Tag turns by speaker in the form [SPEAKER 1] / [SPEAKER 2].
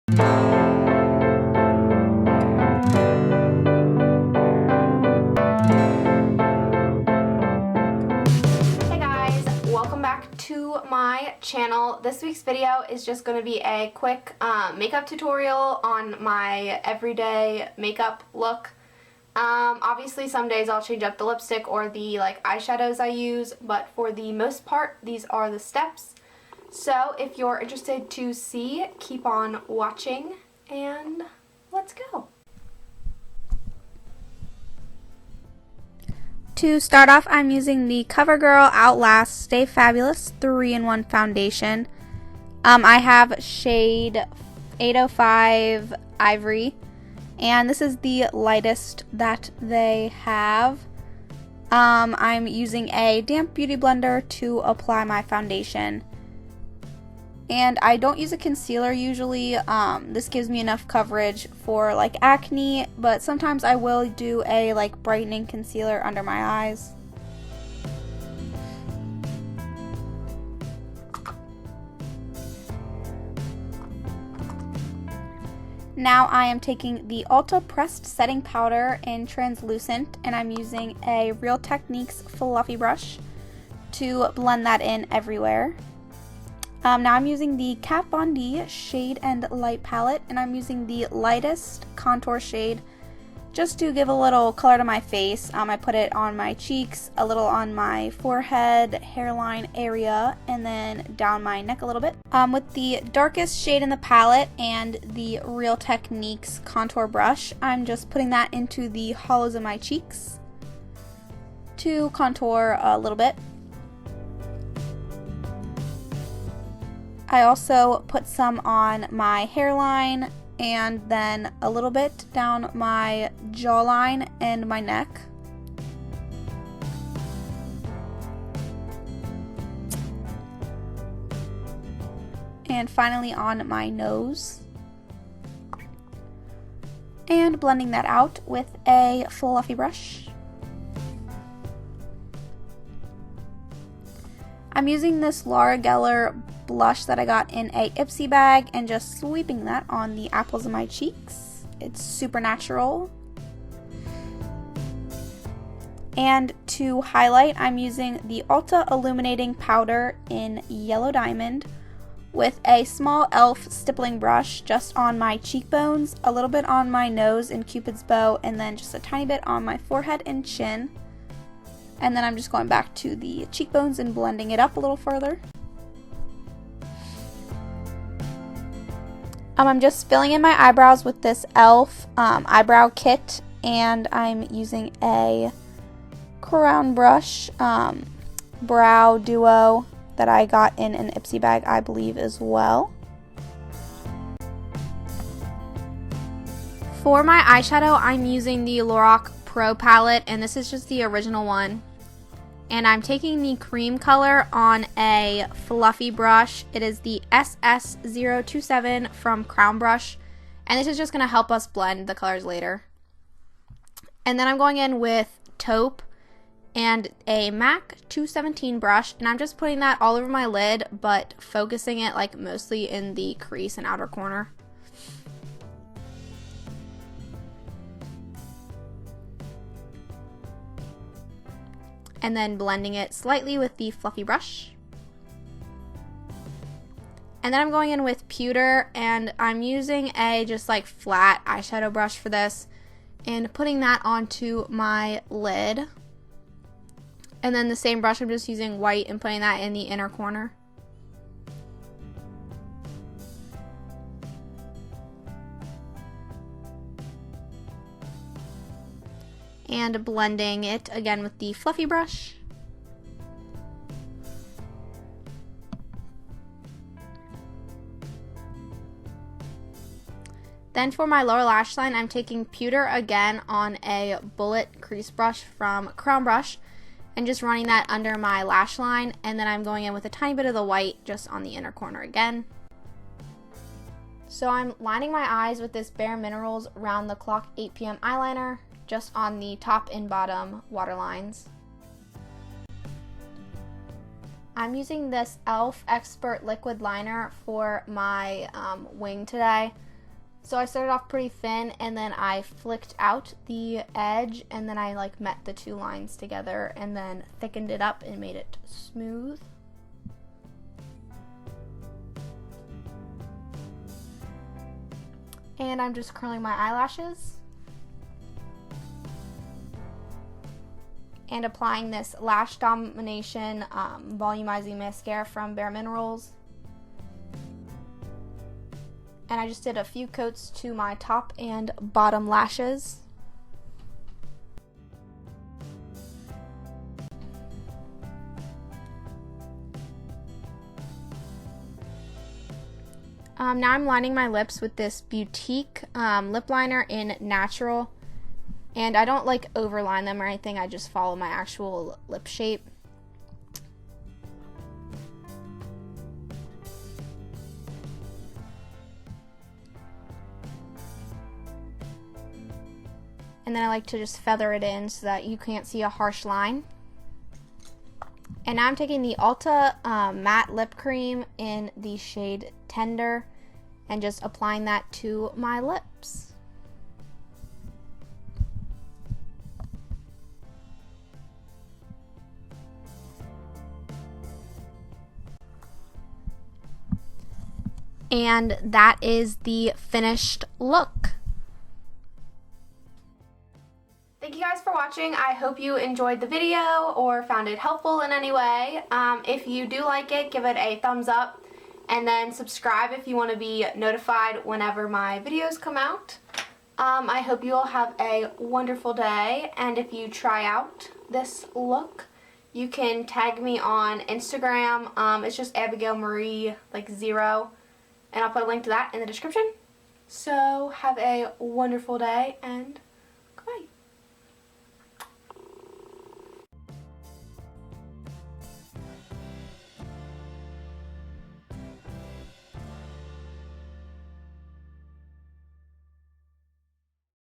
[SPEAKER 1] To my channel. This week's video is just going to be a quick makeup tutorial on my everyday makeup look. Obviously some days I'll change up the lipstick or the eyeshadows I use, but for the most part these are the steps. So if you're interested to see, keep on watching and let's go. To start off, I'm using the CoverGirl Outlast Stay Fabulous 3-in-1 foundation. I have shade 805 Ivory, and this is the lightest that they have. I'm using a damp beauty blender to apply my foundation. And I don't use a concealer usually. This gives me enough coverage for acne, but sometimes I will do a brightening concealer under my eyes. Now I am taking the Ulta Pressed Setting Powder in Translucent, and I'm using a Real Techniques fluffy brush to blend that in everywhere. Now I'm using the Kat Von D Shade and Light palette, and I'm using the lightest contour shade just to give a little color to my face. I put it on my cheeks, a little on my forehead, hairline area, and then down my neck a little bit. With the darkest shade in the palette and the Real Techniques contour brush, I'm just putting that into the hollows of my cheeks to contour a little bit. I also put some on my hairline and then a little bit down my jawline and my neck. And finally on my nose. And blending that out with a fluffy brush. I'm using this Laura Geller blush that I got in a IPSY bag and just sweeping that on the apples of my cheeks. It's super natural. And to highlight, I'm using the Ulta Illuminating Powder in Yellow Diamond with a small e.l.f. stippling brush just on my cheekbones, a little bit on my nose in Cupid's bow, and then just a tiny bit on my forehead and chin. And then I'm just going back to the cheekbones and blending it up a little further. I'm just filling in my eyebrows with this e.l.f. eyebrow kit, and I'm using a crown brush brow duo that I got in an IPSY bag, I believe, as well. For my eyeshadow, I'm using the Lorac Pro palette, and this is just the original one. And I'm taking the cream color on a fluffy brush. It is the SS027 from Crown Brush. And this is just going to help us blend the colors later. And then I'm going in with taupe and a MAC 217 brush. And I'm just putting that all over my lid, but focusing it mostly in the crease and outer corner. And then blending it slightly with the fluffy brush. And then I'm going in with pewter, and I'm using a just flat eyeshadow brush for this and putting that onto my lid. And then the same brush, I'm just using white and putting that in the inner corner. And blending it again with the fluffy brush. Then for my lower lash line, I'm taking pewter again on a bullet crease brush from Crown Brush and just running that under my lash line, and then I'm going in with a tiny bit of the white just on the inner corner again. So I'm lining my eyes with this Bare Minerals Round the Clock 8 p.m. eyeliner just on the top and bottom waterlines. I'm using this e.l.f. Expert Liquid Liner for my wing today. So I started off pretty thin, and then I flicked out the edge, and then I like met the two lines together and then thickened it up and made it smooth. And I'm just curling my eyelashes and applying this Lash Domination volumizing mascara from Bare Minerals. And I just did a few coats to my top and bottom lashes. Now I'm lining my lips with this Boutique lip liner in Natural. And I don't like overline them or anything, I just follow my actual lip shape. And then I like to just feather it in so that you can't see a harsh line. And now I'm taking the Ulta matte lip cream in the shade Tender and just applying that to my lips. And that is the finished look. Thank you guys for watching. I hope you enjoyed the video or found it helpful in any way. If you do like it, give it a thumbs up and then subscribe if you want to be notified whenever my videos come out. I hope you all have a wonderful day, and if you try out this look, you can tag me on Instagram. It's just Abigail Marie, like 0, and I'll put a link to that in the description. So have a wonderful day, and